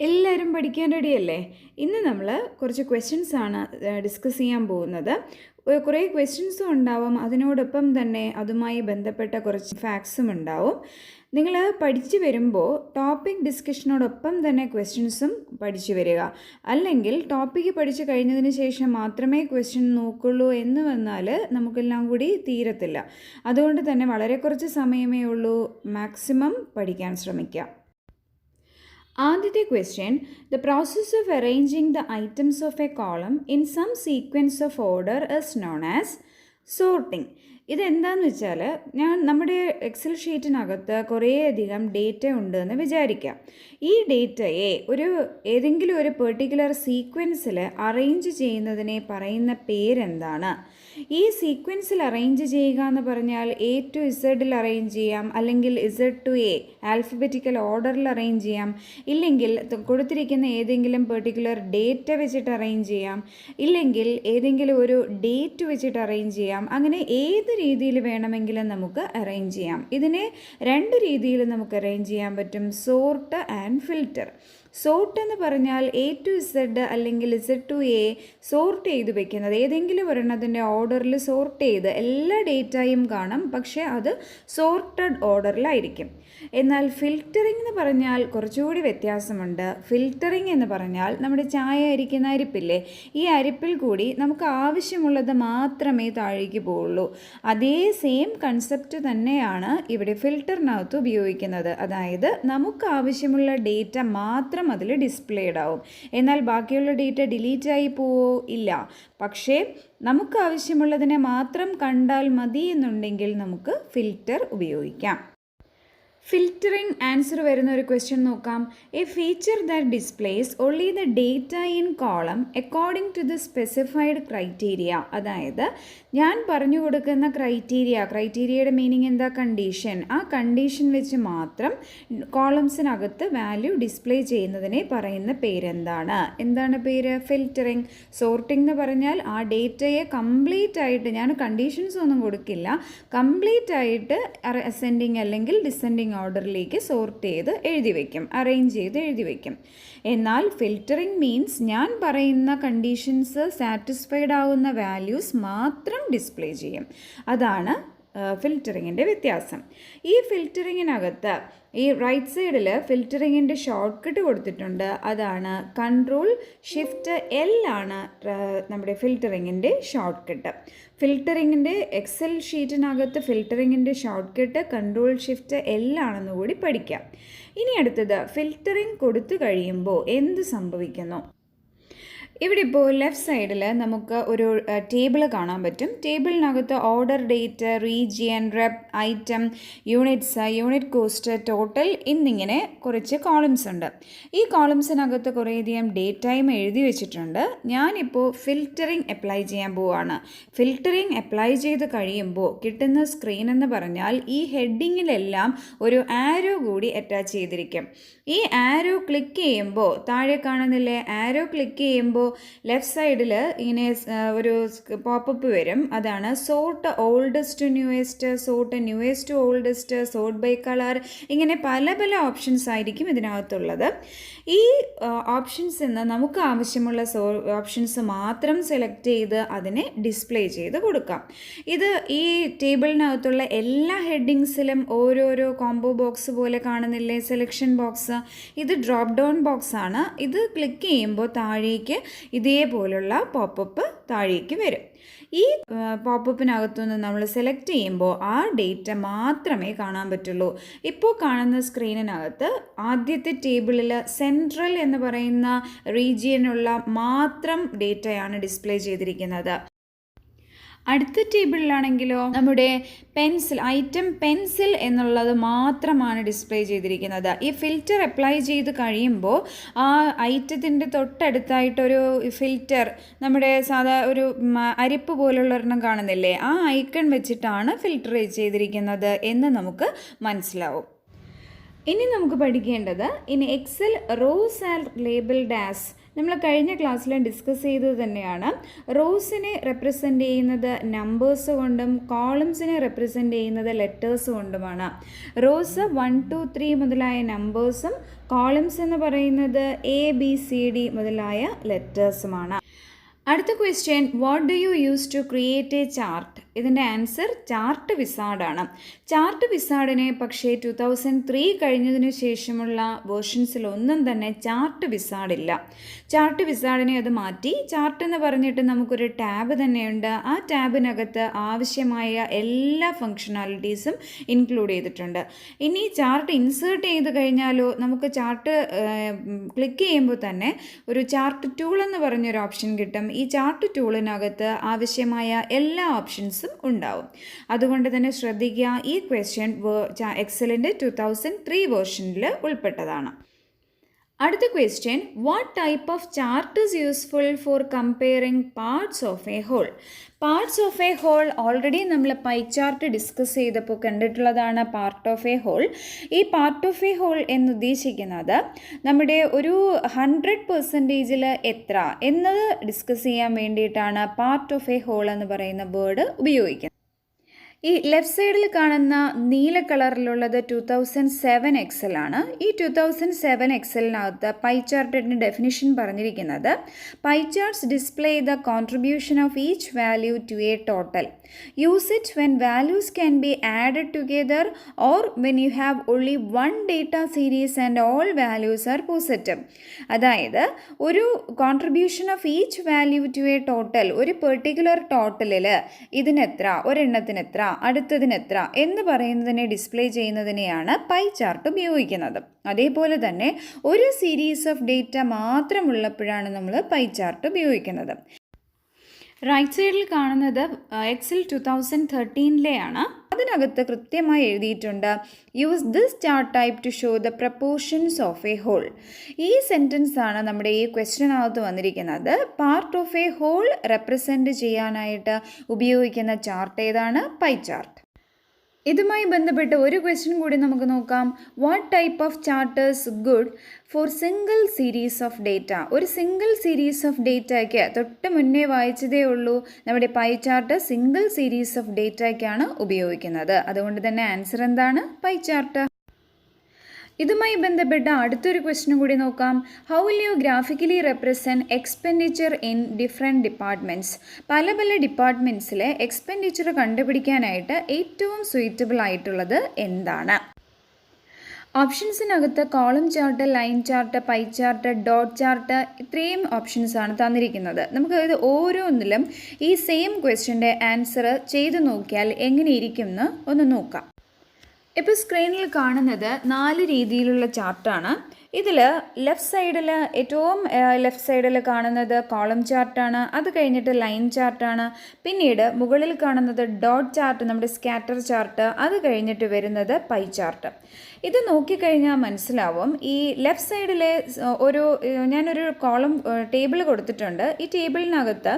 എല്ലാവരും പഠിക്കാൻ റെഡിയല്ലേ? ഇന്ന് നമ്മൾ കുറച്ച് ക്വസ്റ്റ്യൻസ് ആണ് ഡിസ്കസ് ചെയ്യാൻ പോകുന്നത്. കുറേ ക്വസ്റ്റ്യൻസും ഉണ്ടാവും, അതിനോടൊപ്പം തന്നെ അതുമായി ബന്ധപ്പെട്ട കുറച്ച് ഫാക്ട്സും ഉണ്ടാവും. നിങ്ങൾ പഠിച്ചു വരുമ്പോൾ ടോപ്പിക് ഡിസ്കഷനോടൊപ്പം തന്നെ ക്വസ്റ്റ്യൻസും പഠിച്ചു വരിക. അല്ലെങ്കിൽ ടോപ്പിക്ക് പഠിച്ചു കഴിഞ്ഞതിന് ശേഷം മാത്രമേ ക്വസ്റ്റ്യൻ നോക്കുള്ളൂ എന്ന് വന്നാൽ നമുക്കെല്ലാം കൂടി തീരത്തില്ല. അതുകൊണ്ട് തന്നെ വളരെ കുറച്ച് സമയമേ ഉള്ളൂ, മാക്സിമം പഠിക്കാൻ ശ്രമിക്കുക. ആദ്യത്തെ question, the process of arranging the items of a column in some sequence of order is known as sorting. ഇതെന്താണെന്ന് വെച്ചാൽ, നമ്മുടെ എക്സൽ ഷീറ്റിനകത്ത് കുറേയധികം ഡേറ്റ ഉണ്ടെന്ന് വിചാരിക്കാം. ഈ ഡേറ്റയെ ഏതെങ്കിലും ഒരു പെർട്ടിക്കുലർ സീക്വൻസിൽ അറേഞ്ച് ചെയ്യുന്നതിനെ പറയുന്ന പേരെന്താണ്? ഈ സീക്വൻസിൽ അറേഞ്ച് ചെയ്യുക എന്ന് പറഞ്ഞാൽ എ ടു ഇസഡിൽ അറേഞ്ച് ചെയ്യാം, അല്ലെങ്കിൽ ഇസഡ് ടു എ ആൽഫബറ്റിക്കൽ ഓർഡറിൽ അറേഞ്ച് ചെയ്യാം, ഇല്ലെങ്കിൽ കൊടുത്തിരിക്കുന്ന ഏതെങ്കിലും പെർട്ടിക്കുലർ ഡേറ്റ വെച്ചിട്ട് അറേഞ്ച് ചെയ്യാം, ഇല്ലെങ്കിൽ ഏതെങ്കിലും ഒരു ഡേറ്റ് വെച്ചിട്ട് അറേഞ്ച് ചെയ്യാം. അങ്ങനെ ഏത് രീതിയിൽ വേണമെങ്കിലും നമുക്ക് അറേഞ്ച് ചെയ്യാം. ഇതിനെ രണ്ട് രീതിയിൽ നമുക്ക് അറേഞ്ച് ചെയ്യാൻ പറ്റും: സോർട്ട് ആൻഡ് ഫിൽറ്റർ. സോർട്ട് എന്ന് പറഞ്ഞാൽ എ ടു ഇസഡ് അല്ലെങ്കിൽ ഇസഡ് ടു എ സോർട്ട് ചെയ്ത് വെക്കുന്നത്, ഏതെങ്കിലും ഒരെണ്ണത്തിൻ്റെ ഓർഡറിൽ സോർട്ട് ചെയ്ത് എല്ലാ ഡേറ്റയും കാണും, പക്ഷേ അത് സോർട്ടഡ് ഓർഡറിലായിരിക്കും. എന്നാൽ ഫിൽറ്ററിംഗ് എന്ന് പറഞ്ഞാൽ കുറച്ചുകൂടി വ്യത്യാസമുണ്ട്. ഫിൽറ്ററിംഗ് എന്ന് പറഞ്ഞാൽ നമ്മുടെ ചായ അരിക്കുന്ന അരിപ്പില്ലേ, ഈ അരിപ്പിൽ കൂടി നമുക്ക് ആവശ്യമുള്ളത് മാത്രമേ താഴേക്ക് പോവുള്ളൂ. അതേ സെയിം കൺസെപ്റ്റ് തന്നെയാണ് ഇവിടെ ഫിൽറ്ററിനകത്ത് ഉപയോഗിക്കുന്നത്. അതായത് നമുക്ക് ആവശ്യമുള്ള ഡേറ്റ മാത്രം അതിൽ ഡിസ്പ്ലേഡ് ആവും. എന്നാൽ ബാക്കിയുള്ള ഡേറ്റ ഡിലീറ്റ് ആയി പോവോ? ഇല്ല. പക്ഷേ നമുക്ക് ആവശ്യമുള്ളതിനെ മാത്രം കണ്ടാൽ മതി എന്നുണ്ടെങ്കിൽ നമുക്ക് ഫിൽറ്റർ ഉപയോഗിക്കാം. ഫിൽറ്ററിംഗ് ആൻസർ വരുന്ന ഒരു ക്വസ്റ്റ്യൻ നോക്കാം. A feature that displays only the data in column according to the specified criteria. അതായത് ഞാൻ പറഞ്ഞു കൊടുക്കുന്ന ക്രൈറ്റീരിയയുടെ മീനിങ് എന്താ? കണ്ടീഷൻ. ആ കണ്ടീഷൻ വെച്ച് മാത്രം കോളംസിനകത്ത് വാല്യൂ ഡിസ്പ്ലേ ചെയ്യുന്നതിനെ പറയുന്ന പേരെന്താണ്? എന്താണ് പേര്? ഫിൽറ്ററിംഗ്. സോർട്ടിംഗ് എന്ന് പറഞ്ഞാൽ ആ ഡേറ്റയെ കംപ്ലീറ്റ് ആയിട്ട്, ഞാൻ കണ്ടീഷൻസ് ഒന്നും കൊടുക്കില്ല, കംപ്ലീറ്റ് ആയിട്ട് അസെൻഡിങ് അല്ലെങ്കിൽ ഡിസെൻഡിങ് ഓർഡറിലേക്ക് സോർട്ട് ചെയ്ത് എഴുതി വയ്ക്കും, അറേഞ്ച് ചെയ്ത് എഴുതി വയ്ക്കും. എന്നാൽ ഫിൽറ്ററിംഗ് മീൻസ് ഞാൻ പറയുന്ന കണ്ടീഷൻസ് സാറ്റിസ്ഫൈഡ് ആവുന്ന വാല്യൂസ് മാത്രം ഡിസ്പ്ലേ ചെയ്യും. അതാണ് ഫിൽറ്ററിങ്ങിൻ്റെ വ്യത്യാസം. ഈ ഫിൽറ്ററിങ്ങിനകത്ത് ഈ റൈറ്റ് സൈഡിൽ ഫിൽറ്ററിങ്ങിൻ്റെ ഷോർട്ട് കട്ട് കൊടുത്തിട്ടുണ്ട്. അതാണ് Ctrl+Shift+L ആണ് നമ്മുടെ ഫിൽറ്ററിങ്ങിൻ്റെ ഷോർട്ട് കട്ട്. ഫിൽറ്ററിങ്ങിൻ്റെ എക്സൽ ഷീറ്റിനകത്ത് ഫിൽറ്ററിങ്ങിൻ്റെ ഷോർട്ട് കട്ട് Ctrl+Shift+L ആണെന്ന് കൂടി പഠിക്കാം. ഇനി അടുത്തത്, ഫിൽറ്ററിങ് കൊടുത്തു കഴിയുമ്പോൾ എന്ത് സംഭവിക്കുന്നു? ഇവിടെ ഇപ്പോൾ ലെഫ്റ്റ് സൈഡിൽ നമുക്ക് ഒരു ടേബിൾ കാണാൻ പറ്റും. ടേബിളിനകത്ത് order, date, region, rep, item, units, unit cost, total എന്നിങ്ങനെ കുറച്ച് കോളംസ് ഉണ്ട്. ഈ കോളംസിനകത്ത് കുറേയധികം ഡേറ്റയും എഴുതി വെച്ചിട്ടുണ്ട്. ഞാനിപ്പോൾ ഫിൽറ്ററിങ് അപ്ലൈ ചെയ്യാൻ പോവുകയാണ്. ഫിൽറ്ററിങ് അപ്ലൈ ചെയ്ത് കഴിയുമ്പോൾ കിട്ടുന്ന സ്ക്രീൻ എന്ന് പറഞ്ഞാൽ ഈ ഹെഡിങ്ങിലെല്ലാം ഒരു ആരോ കൂടി അറ്റാച്ച് ചെയ്തിരിക്കും. ഈ ആരോ ക്ലിക്ക് ചെയ്യുമ്പോൾ, താഴെ കാണുന്നില്ലേ, ആരോ ക്ലിക്ക് ചെയ്യുമ്പോൾ ലെഫ്റ്റ് സൈഡിൽ ഇങ്ങനെ ഒരു പോപ്പപ്പ് വരും. അതാണ് sort oldest to newest, sort newest to oldest, sort by colour, ഇങ്ങനെ പല പല ഓപ്ഷൻസ് ആയിരിക്കും ഇതിനകത്തുള്ളത്. ഈ ഓപ്ഷൻസിൽ നിന്ന് നമുക്ക് ആവശ്യമുള്ള ഓപ്ഷൻസ് മാത്രം സെലക്ട് ചെയ്ത് അതിനെ ഡിസ്പ്ലേ ചെയ്ത് കൊടുക്കാം. ഇത് ഈ ടേബിളിനകത്തുള്ള എല്ലാ ഹെഡിങ്സിലും ഓരോരോ കോംബോ ബോക്സ് പോലെ കാണുന്നില്ലേ, സെലക്ഷൻ ബോക്സ്, ഇത് ഡ്രോപ്പ് ഡൗൺ ബോക്സ് ആണ്. ഇത് ക്ലിക്ക് ചെയ്യുമ്പോൾ താഴേക്ക് ഇതേപോലുള്ള പോപ്പപ്പ് താഴേക്ക് വരും. ഈ പോപ്പപ്പിനകത്തുനിന്ന് നമ്മൾ സെലക്ട് ചെയ്യുമ്പോൾ ആ ഡേറ്റ മാത്രമേ കാണാൻ പറ്റുള്ളൂ. ഇപ്പോൾ കാണുന്ന സ്ക്രീനിനകത്ത് ആദ്യത്തെ ടേബിളിൽ സെൻട്രൽ എന്ന് പറയുന്ന റീജിയനുള്ള മാത്രം ഡേറ്റയാണ് ഡിസ്പ്ലേ ചെയ്തിരിക്കുന്നത്. അടുത്ത ടേബിളിലാണെങ്കിലോ നമ്മുടെ ഐറ്റം പെൻസിൽ എന്നുള്ളത് മാത്രമാണ് ഡിസ്പ്ലേ ചെയ്തിരിക്കുന്നത്. ഈ ഫിൽറ്റർ അപ്ലൈ ചെയ്ത് കഴിയുമ്പോൾ ആ ഐറ്റത്തിൻ്റെ തൊട്ടടുത്തായിട്ടൊരു ഫിൽറ്റർ, നമ്മുടെ സാധാ ഒരു അരിപ്പ് പോലുള്ള ഒരെണ്ണം കാണുന്നില്ലേ, ആ ഐക്കൺ വെച്ചിട്ടാണ് ഫിൽറ്റർ ചെയ്തിരിക്കുന്നത് എന്ന് നമുക്ക് മനസ്സിലാവും. ഇനി നമുക്ക് പഠിക്കേണ്ടത്, ഇനി Excel rows and labelled as നമ്മൾ കഴിഞ്ഞ ക്ലാസ്സിൽ ഡിസ്കസ് ചെയ്തത് തന്നെയാണ്. റോസിനെ റെപ്രസെൻ്റ് ചെയ്യുന്നത് നമ്പേഴ്സ് കൊണ്ടും കോളംസിനെ റെപ്രസെൻ്റ് ചെയ്യുന്നത് ലെറ്റേഴ്സ് കൊണ്ടുമാണ്. റോസ് 1 2 3 മുതലായ നമ്പേഴ്സും കോളംസ് എന്ന് പറയുന്നത് ABCD മുതലായ ലെറ്റേഴ്സുമാണ്. അടുത്ത question, what do you use to create a chart? ഇതിൻ്റെ ആൻസർ ചാർട്ട് വിസാർഡാണ്. ചാർട്ട് വിസാർഡിനെ പക്ഷേ 2003 കഴിഞ്ഞതിന് ശേഷമുള്ള വേർഷൻസിലൊന്നും തന്നെ ചാർട്ട് വിസാർഡില്ല. ചാർട്ട് വിസാർഡിനെ അത് മാറ്റി. ചാർട്ട് എന്ന് പറഞ്ഞിട്ട് നമുക്കൊരു ടാബ് തന്നെയുണ്ട്. ആ ടാബിനകത്ത് ആവശ്യമായ എല്ലാ ഫങ്ഷണാലിറ്റീസും ഇൻക്ലൂഡ് ചെയ്തിട്ടുണ്ട്. ഇനി ചാർട്ട് ഇൻസേർട്ട് ചെയ്ത് കഴിഞ്ഞാലോ നമുക്ക് ചാർട്ട് ക്ലിക്ക് ചെയ്യുമ്പോൾ തന്നെ ഒരു ചാർട്ട് ടൂൾ എന്ന് പറഞ്ഞൊരു ഓപ്ഷൻ കിട്ടും. ഈ ചാർട്ട് ടൂളിനകത്ത് ആവശ്യമായ എല്ലാ ഓപ്ഷൻസും ഉണ്ടാവും. അതുകൊണ്ട് തന്നെ ശ്രദ്ധിക്കുക, ഈ ക്വസ്റ്റ്യൻ എക്സലിൻ്റെ 2003 വേർഷനിൽ ഉൾപ്പെട്ടതാണ്. അടുത്ത question, what type of chart is useful for comparing parts of a whole? Parts of a whole already നമ്മൾ പൈ ചാർട്ട് ഡിസ്കസ് ചെയ്തപ്പോൾ കണ്ടിട്ടുള്ളതാണ്. പാർട്ട് ഓഫ് എ ഹോൾ, ഈ പാർട്ട് ഓഫ് എ ഹോൾ എന്നുദ്ദേശിക്കുന്നത് നമ്മുടെ ഒരു 100% എത്ര എന്നത് ഡിസ്കസ് ചെയ്യാൻ വേണ്ടിയിട്ടാണ് പാർട്ട് ഓഫ് എ ഹോൾ എന്ന് പറയുന്ന വേർഡ് ഉപയോഗിക്കുന്നത്. ഈ ലെഫ്റ്റ് സൈഡിൽ കാണുന്ന നീല കളറിലുള്ളത് 2007 എക്സൽ ആണ്. ഈ 2007 എക്സലിനകത്ത് പൈ ചാർട്ടിൻ്റെ ഡെഫിനിഷൻ പറഞ്ഞിരിക്കുന്നത്, pie charts display the contribution of each value to a total. Use it when values can be added together or when you have only one data series and all values are positive. അതായത് ഒരു contribution of each value to a total, ഒരു particular ടോട്ടലിൽ ഇതിനെത്ര, ഒരെണ്ണത്തിന് എത്ര, അടുത്തതിന് എത്ര എന്ന് പറയുന്നതിനെ ഡിസ്പ്ലേ ചെയ്യുന്നതിനെയാണ് പൈ ചാർട്ട് ഉപയോഗിക്കുന്നത്. അതേപോലെ തന്നെ ഒരു സീരീസ് ഓഫ് ഡേറ്റ മാത്രമുള്ളപ്പോഴാണ് നമ്മൾ പൈ ചാർട്ട് ഉപയോഗിക്കുന്നത്. റൈറ്റ് സൈഡിൽ കാണുന്നത് എക്സൽ 2013 അതിനകത്ത് കൃത്യമായി എഴുതിയിട്ടുണ്ട്, use this chart type to show the proportions of a whole. ഈ സെൻറ്റൻസ് ആണ് നമ്മുടെ ഈ ക്വസ്റ്റ്യനകത്ത് വന്നിരിക്കുന്നത്. Part of a whole represent ചെയ്യാനായിട്ട് ഉപയോഗിക്കുന്ന ചാർട്ട് ഏതാണ്? Pie chart. ഇതുമായി ബന്ധപ്പെട്ട് ഒരു ക്വസ്റ്റ്യൻ കൂടി നമുക്ക് നോക്കാം. What type of chart is good for single series of data? ഒരു സിംഗിൾ സീരീസ് ഓഫ് ഡേറ്റയ്ക്ക് തൊട്ട് മുന്നേ വായിച്ചതേ ഉള്ളൂ, നമ്മുടെ pie chart single series of ഡേറ്റയ്ക്കാണ് ഉപയോഗിക്കുന്നത്. അതുകൊണ്ട് തന്നെ ആൻസർ എന്താണ്? Pie chart. ഇതുമായി ബന്ധപ്പെട്ട അടുത്തൊരു ക്വസ്റ്റ്യൻ കൂടി നോക്കാം. How will you graphically represent expenditure in different departments? പല പല ഡിപ്പാർട്ട്മെൻറ്റ്സിലെ എക്സ്പെൻഡിച്ചർ കണ്ടുപിടിക്കാനായിട്ട് ഏറ്റവും സൂറ്റബിൾ ആയിട്ടുള്ളത് എന്താണ്? ഓപ്ഷൻസിനകത്ത് column chart, line chart, pie chart, dot chart, ഇത്രയും ഓപ്ഷൻസാണ് തന്നിരിക്കുന്നത്. നമുക്ക് ഇത് ഓരോന്നിലും ഈ സെയിം ക്വസ്റ്റ്യൻ്റെ ആൻസർ ചെയ്ത് നോക്കിയാൽ എങ്ങനെ ഇരിക്കും എന്ന് ഒന്ന് നോക്കാം. ഇപ്പോൾ സ്ക്രീനിൽ കാണുന്നത് 4 രീതിയിലുള്ള ചാർട്ടാണ്. ഇതിൽ ലെഫ്റ്റ് സൈഡിൽ ഏറ്റവും ലെഫ്റ്റ് സൈഡിൽ കാണുന്നത് കോളം ചാർട്ടാണ്. അത് കഴിഞ്ഞിട്ട് ലൈൻ ചാർട്ടാണ്. പിന്നീട് മുകളിൽ കാണുന്നത് ഡോട്ട് ചാർട്ട്, നമ്മുടെ സ്കാറ്റർ ചാർട്ട്. അത് കഴിഞ്ഞിട്ട് വരുന്നത് പൈ ചാർട്ട്. ഇത് നോക്കിക്കഴിഞ്ഞാൽ മനസ്സിലാവും, ഈ ലെഫ്റ്റ് സൈഡിലെ ഞാനൊരു കോളം ടേബിൾ കൊടുത്തിട്ടുണ്ട്. ഈ ടേബിളിനകത്ത്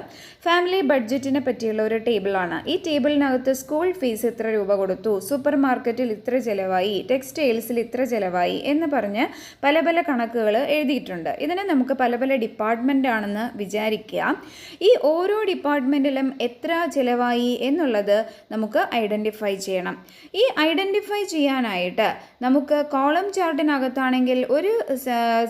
ഫാമിലി ബഡ്ജറ്റിനെ പറ്റിയുള്ള ഒരു ടേബിളാണ്. ഈ ടേബിളിനകത്ത് സ്കൂൾ ഫീസ് ഇത്ര രൂപ കൊടുത്തു, സൂപ്പർ മാർക്കറ്റിൽ ഇത്ര ചിലവായി, ടെക്സ്റ്റൈൽസിൽ ഇത്ര ചിലവായി എന്ന് പറഞ്ഞ് പല പല കണക്കുകൾ എഴുതിയിട്ടുണ്ട്. ഇതിനെ നമുക്ക് പല പല ഡിപ്പാർട്ട്മെൻ്റ് ആണെന്ന് വിചാരിക്കുക. ഈ ഓരോ ഡിപ്പാർട്ട്മെൻറ്റിലും എത്ര ചിലവായി എന്നുള്ളത് നമുക്ക് ഐഡൻറ്റിഫൈ ചെയ്യണം. ഈ ഐഡൻറ്റിഫൈ ചെയ്യാനായിട്ട് നമുക്ക് കോളം ചാർട്ടിനകത്താണെങ്കിൽ ഒരു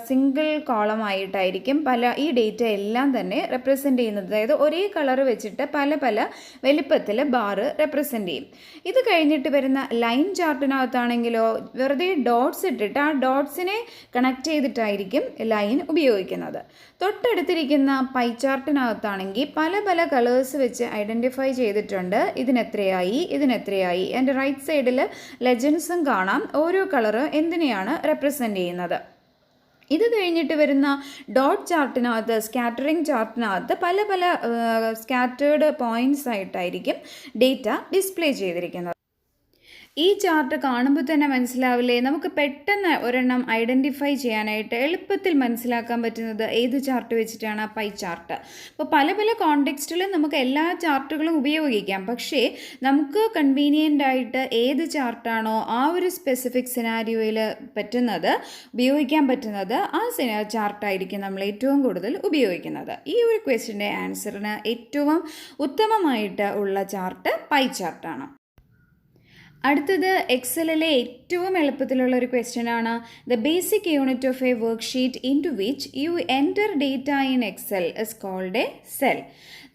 സിംഗിൾ കോളമായിട്ടായിരിക്കും ഈ ഡേറ്റ എല്ലാം തന്നെ റെപ്രസെൻ്റ് ചെയ്യുന്നത്. അതായത് ഒരേ കളർ വെച്ചിട്ട് പല പല വലിപ്പത്തിൽ ബാറ് റെപ്രസെൻ്റ് ചെയ്യും. ഇത് കഴിഞ്ഞിട്ട് വരുന്ന ലൈൻ ചാർട്ടിനകത്താണെങ്കിലോ വെറുതെ ഡോട്ട്സ് ഇട്ടിട്ട് ആ ഡോട്ട്സിനെ കണക്ട് ചെയ്തിട്ടായിരിക്കും ലൈൻ ഉപയോഗിക്കുന്നത്. തൊട്ടടുത്തിരിക്കുന്ന പൈ ചാർട്ടിനകത്താണെങ്കിൽ പല പല കളേഴ്സ് വെച്ച് ഐഡൻറ്റിഫൈ ചെയ്തിട്ടുണ്ട്. ഇതിനെത്രയായി, ഇതിനെത്രയായി. എൻ്റെ റൈറ്റ് സൈഡിൽ ലെജൻസും കാണാം, ഓരോ കളറ് എന്തിനെയാണ് റെപ്രസെൻ്റ് ചെയ്യുന്നത്. ഇത് കഴിഞ്ഞിട്ട് വരുന്ന ഡോട്ട് ചാർട്ടിനകത്ത്, സ്കാറ്ററിംഗ് ചാർട്ടിനകത്ത് പല പല സ്കാറ്റേർഡ് പോയിൻറ്റ്സ് ആയിട്ടായിരിക്കും ഡേറ്റ ഡിസ്പ്ലേ ചെയ്തിരിക്കുന്നത്. ഈ ചാർട്ട് കാണുമ്പോൾ തന്നെ മനസ്സിലാവില്ലേ, നമുക്ക് പെട്ടെന്ന് ഒരെണ്ണം ഐഡൻറ്റിഫൈ ചെയ്യാനായിട്ട് എളുപ്പത്തിൽ മനസ്സിലാക്കാൻ പറ്റുന്നത് ഏത് ചാർട്ട് വെച്ചിട്ടാണ്? Pie chart. അപ്പോൾ പല പല കോണ്ടെക്സ്റ്റിലും നമുക്ക് എല്ലാ ചാർട്ടുകളും ഉപയോഗിക്കാം. പക്ഷേ നമുക്ക് കൺവീനിയൻ്റ് ആയിട്ട് ഏത് ചാർട്ടാണോ ആ ഒരു സ്പെസിഫിക് സിനാരിയോയിൽ ഉപയോഗിക്കാൻ പറ്റുന്നത് ആ ചാർട്ടായിരിക്കും നമ്മൾ ഏറ്റവും കൂടുതൽ ഉപയോഗിക്കുന്നത്. ഈ ഒരു ക്വസ്റ്റ്യൻ്റെ ആൻസറിന് ഏറ്റവും ഉത്തമമായിട്ട് ഉള്ള ചാർട്ട് പൈ ചാർട്ടാണ്. അടുത്തത് എക്സലിലെ ഏറ്റവും എളുപ്പത്തിലുള്ള ഒരു ക്വസ്റ്റ്യൻ ആണ്. The basic unit of a worksheet in to which you enter data in Excel is called a cell.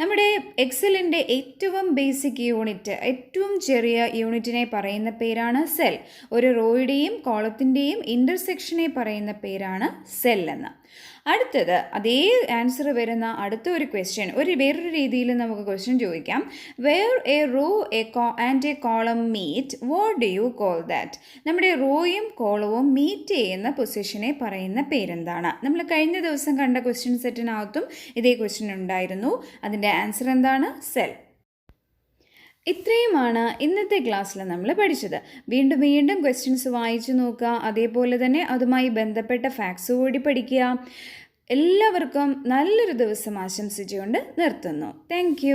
നമ്മുടെ എക്സലിൻ്റെ ഏറ്റവും ബേസിക് യൂണിറ്റ്, ഏറ്റവും ചെറിയ യൂണിറ്റിനെ പറയുന്ന പേരാണ് സെൽ. ഒരു റോയുടെയും കോളത്തിൻ്റെയും ഇൻ്റർസെക്ഷനെ പറയുന്ന പേരാണ് സെൽ എന്ന്. അടുത്തത് അതേ ആൻസർ വരുന്ന അടുത്ത ഒരു ക്വസ്റ്റ്യൻ വേറൊരു രീതിയിൽ നമുക്ക് ക്വസ്റ്റ്യൻ ചോദിക്കാം. Where a row and a column meet, what do you call that? നമ്മുടെ റോയും കോളവും മീറ്റ് ചെയ്യുന്ന പൊസിഷനെ പറയുന്ന പേരെന്താണ്? നമ്മൾ കഴിഞ്ഞ ദിവസം കണ്ട ക്വസ്റ്റ്യൻ സെറ്റിനകത്തും ഇതേ ക്വസ്റ്റ്യൻ ഉണ്ടായിരുന്നു. അതിൻ്റെ ആൻസർ എന്താണ്? സെൽ. ഇത്രയുമാണ് ഇന്നത്തെ ക്ലാസ്സിൽ നമ്മൾ പഠിച്ചത്. വീണ്ടും വീണ്ടും ക്വസ്റ്റ്യൻസ് വായിച്ചു നോക്കുക, അതേപോലെ തന്നെ അതുമായി ബന്ധപ്പെട്ട ഫാക്ട്സ് കൂടി പഠിക്കുക. എല്ലാവർക്കും നല്ലൊരു ദിവസം ആശംസിച്ചുകൊണ്ട് നിർത്തുന്നു. താങ്ക്